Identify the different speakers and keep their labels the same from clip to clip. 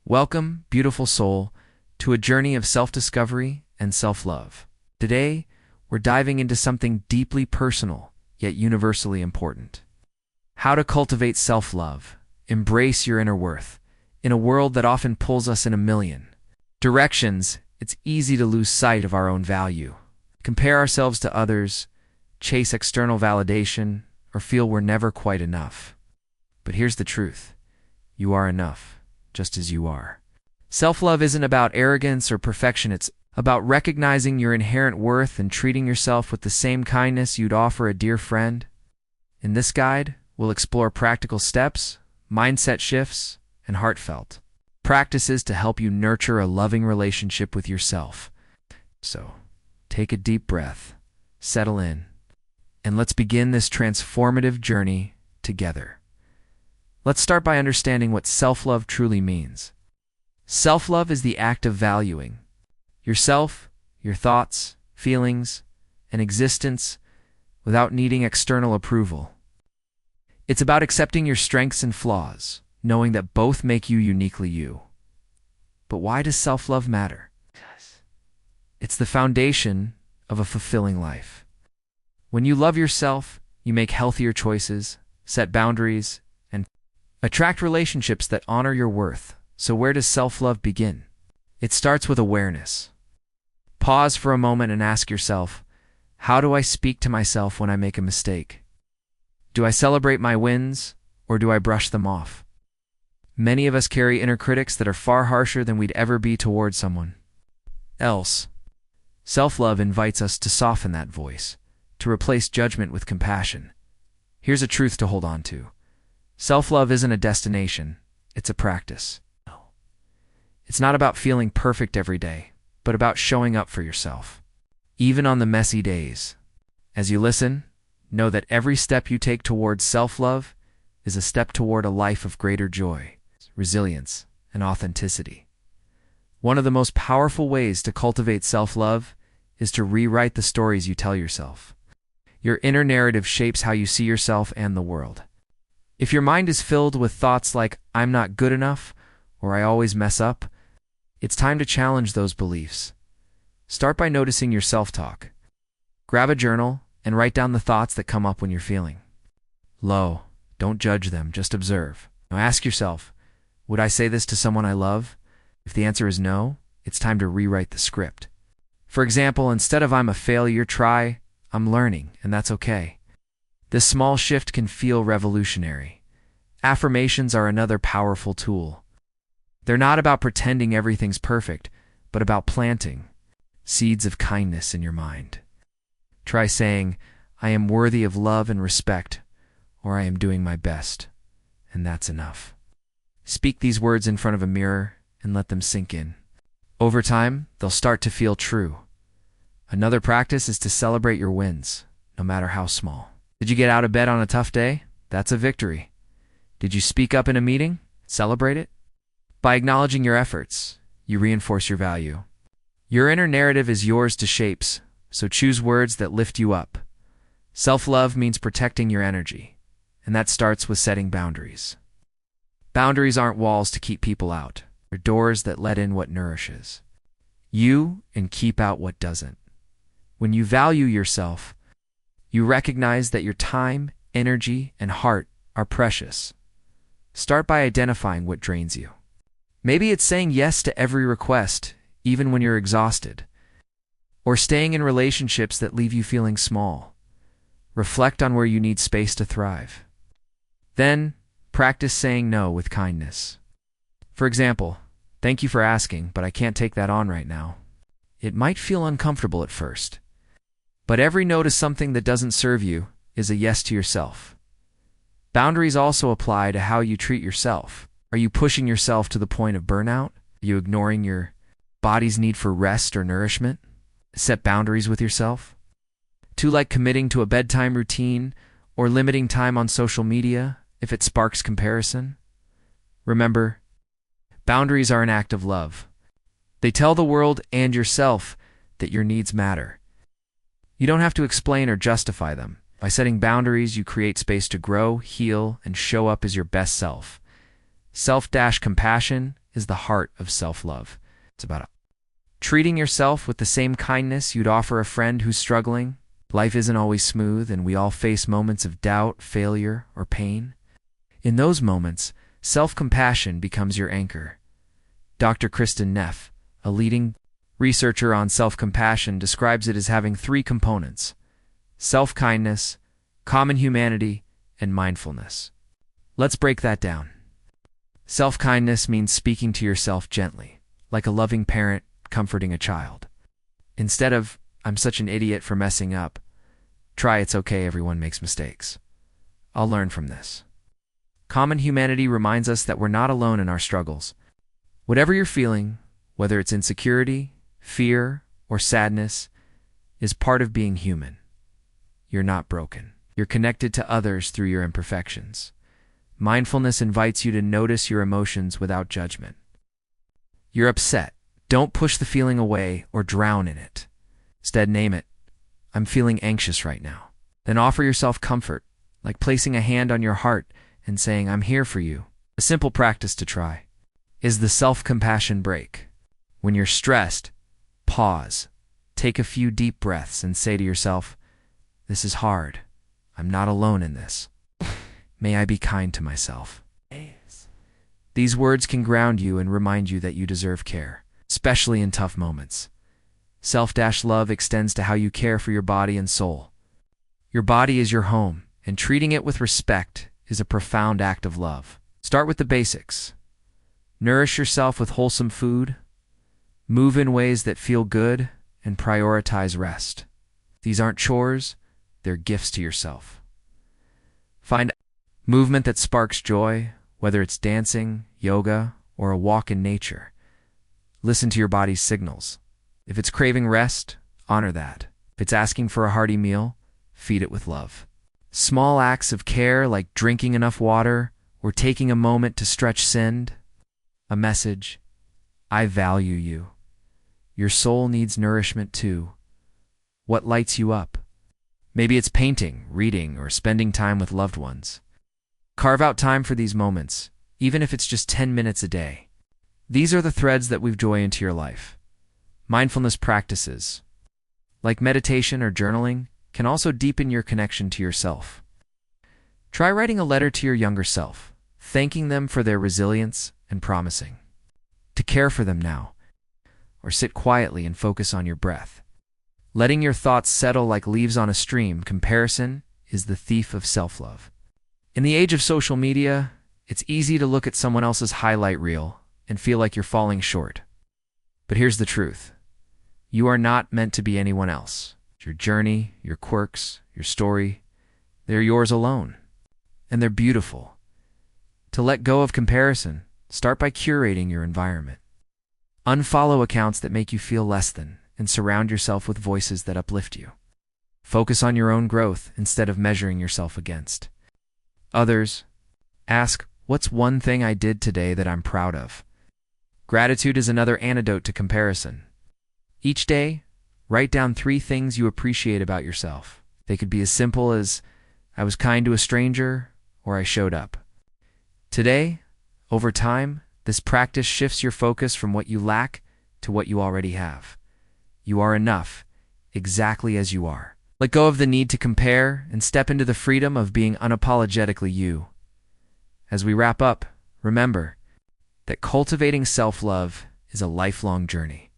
Speaker 1: Welcome, beautiful soul, to a journey of self-discovery and self-love. Today, we're diving into something deeply personal, yet universally important. How to cultivate self-love, embrace your inner worth. In a world that often pulls us in a million directions, it's easy to lose sight of our own value. Compare ourselves to others, chase external validation, or feel we're never quite enough. But here's the truth. You are enough, just as you are. Self-love isn't about arrogance or perfection. It's about recognizing your inherent worth and treating yourself with the same kindness you'd offer a dear friend. In this guide, we'll explore practical steps, mindset shifts, and heartfelt practices to help you nurture a loving relationship with yourself. So, take a deep breath, settle in, and let's begin this transformative journey together. Let's start by understanding what self-love truly means. Self-love is the act of valuing yourself, your thoughts, feelings, and existence without needing external approval. It's about accepting your strengths and flaws, knowing that both make you uniquely you. But why does self-love matter? It's the foundation of a fulfilling life. When you love yourself, you make healthier choices, set boundaries, and attract relationships that honor your worth. So where does self-love begin? It starts with awareness. Pause for a moment and ask yourself, how do I speak to myself when I make a mistake? Do I celebrate my wins, or do I brush them off? Many of us carry inner critics that are far harsher than we'd ever be towards someone else. Self-love invites us to soften that voice, to replace judgment with compassion. Here's a truth to hold on to. Self-love isn't a destination, it's a practice. It's not about feeling perfect every day, but about showing up for yourself, even on the messy days. As you listen, know that every step you take towards self-love is a step toward a life of greater joy, resilience, and authenticity. One of the most powerful ways to cultivate self-love is to rewrite the stories you tell yourself. Your inner narrative shapes how you see yourself and the world. If your mind is filled with thoughts like, I'm not good enough, or I always mess up, it's time to challenge those beliefs. Start by noticing your self-talk. Grab a journal and write down the thoughts that come up when you're feeling low. Don't judge them, just observe. Now ask yourself, would I say this to someone I love? If the answer is no, it's time to rewrite the script. For example, instead of I'm a failure, try I'm learning, and that's okay. This small shift can feel revolutionary. Affirmations are another powerful tool. They're not about pretending everything's perfect, but about planting seeds of kindness in your mind. Try saying, I am worthy of love and respect, or I am doing my best, and that's enough. Speak these words in front of a mirror and let them sink in. Over time, they'll start to feel true. Another practice is to celebrate your wins, no matter how small. Did you get out of bed on a tough day? That's a victory. Did you speak up in a meeting? Celebrate it. By acknowledging your efforts, you reinforce your value. Your inner narrative is yours to shape, so choose words that lift you up. Self-love means protecting your energy, and that starts with setting boundaries. Boundaries aren't walls to keep people out. They're doors that let in what nourishes you and keep out what doesn't. When you value yourself, you recognize that your time, energy, and heart are precious. Start by identifying what drains you. Maybe it's saying yes to every request, even when you're exhausted, or staying in relationships that leave you feeling small. Reflect on where you need space to thrive. Then, practice saying no with kindness. For example, thank you for asking, but I can't take that on right now. It might feel uncomfortable at first, but every no to something that doesn't serve you is a yes to yourself. Boundaries also apply to how you treat yourself. Are you pushing yourself to the point of burnout? Are you ignoring your body's need for rest or nourishment? Set boundaries with yourself. Like committing to a bedtime routine or limiting time on social media if it sparks comparison. Remember, boundaries are an act of love. They tell the world and yourself that your needs matter. You don't have to explain or justify them. By setting boundaries, you create space to grow, heal, and show up as your best self. Self-compassion is the heart of self-love. It's about treating yourself with the same kindness you'd offer a friend who's struggling. Life isn't always smooth, and we all face moments of doubt, failure, or pain. In those moments, self-compassion becomes your anchor. Dr. Kristen Neff, a leading researcher on self-compassion, describes it as having three components: self-kindness, common humanity, and mindfulness. Let's break that down. Self-kindness means speaking to yourself gently, like a loving parent comforting a child. Instead of, "I'm such an idiot for messing up," try, "It's okay, everyone makes mistakes. I'll learn from this." Common humanity reminds us that we're not alone in our struggles. Whatever you're feeling, whether it's insecurity, fear, or sadness, is part of being human. You're not broken. You're connected to others through your imperfections. Mindfulness invites you to notice your emotions without judgment. You're upset. Don't push the feeling away or drown in it. Instead, name it. "I'm feeling anxious right now." Then offer yourself comfort, like placing a hand on your heart and saying, "I'm here for you." A simple practice to try is the self-compassion break. When you're stressed, pause, take a few deep breaths, and say to yourself, "This is hard. I'm not alone in this. May I be kind to myself." These words can ground you and remind you that you deserve care, especially in tough moments. Self-love extends to how you care for your body and soul. Your body is your home, and treating it with respect is a profound act of love. Start with the basics. Nourish yourself with wholesome food, move in ways that feel good, and prioritize rest. These aren't chores, they're gifts to yourself. Find movement that sparks joy, whether it's dancing, yoga, or a walk in nature. Listen to your body's signals. If it's craving rest, honor that. If it's asking for a hearty meal, feed it with love. Small acts of care, like drinking enough water or taking a moment to send a message, "I value you. Your soul needs nourishment too." What lights you up? Maybe it's painting, reading, or spending time with loved ones. Carve out time for these moments, even if it's just 10 minutes a day. These are the threads that weave joy into your life. Mindfulness practices, like meditation or journaling, can also deepen your connection to yourself. Try writing a letter to your younger self, thanking them for their resilience and promising to care for them now. Or sit quietly and focus on your breath. Letting your thoughts settle like leaves on a stream, comparison is the thief of self-love. In the age of social media, it's easy to look at someone else's highlight reel and feel like you're falling short. But here's the truth. You are not meant to be anyone else. Your journey, your quirks, your story, they're yours alone. And they're beautiful. To let go of comparison, start by curating your environment. Unfollow accounts that make you feel less than, and surround yourself with voices that uplift you. Focus on your own growth instead of measuring yourself against others. Ask, "What's one thing I did today that I'm proud of?" Gratitude is another antidote to comparison. Each day, write down 3 things you appreciate about yourself. They could be as simple as, "I was kind to a stranger," or "I showed up." Today, over time, this practice shifts your focus from what you lack to what you already have. You are enough, exactly as you are. Let go of the need to compare and step into the freedom of being unapologetically you. As we wrap up, remember that cultivating self-love is a lifelong journey.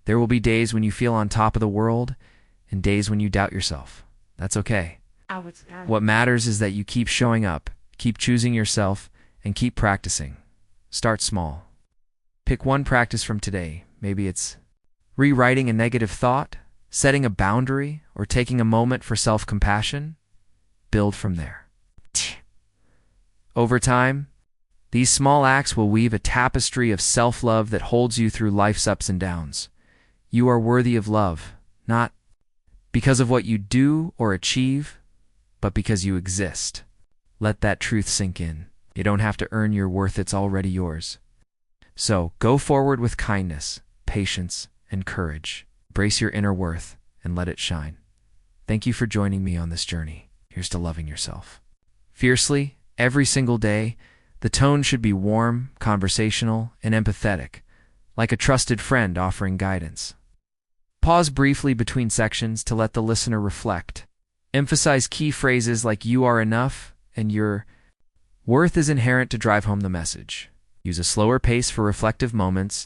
Speaker 1: There will be days when you feel on top of the world and days when you doubt yourself. That's okay. What matters is that you keep showing up, keep choosing yourself, and keep practicing. Start small. Pick one practice from today. Maybe it's rewriting a negative thought, setting a boundary, or taking a moment for self-compassion. Build from there. Over time, these small acts will weave a tapestry of self-love that holds you through life's ups and downs. You are worthy of love, not because of what you do or achieve, but because you exist. Let that truth sink in. You don't have to earn your worth, it's already yours. So, go forward with kindness, patience, and courage. Embrace your inner worth and let it shine. Thank you for joining me on this journey. Here's to loving yourself fiercely, every single day. The tone should be warm, conversational, and empathetic, like a trusted friend offering guidance. Pause briefly between sections to let the listener reflect. Emphasize key phrases like "you are enough" and "your worth is inherent" to drive home the message. Use a slower pace for reflective moments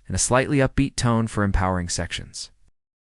Speaker 1: and a slightly upbeat tone for empowering sections.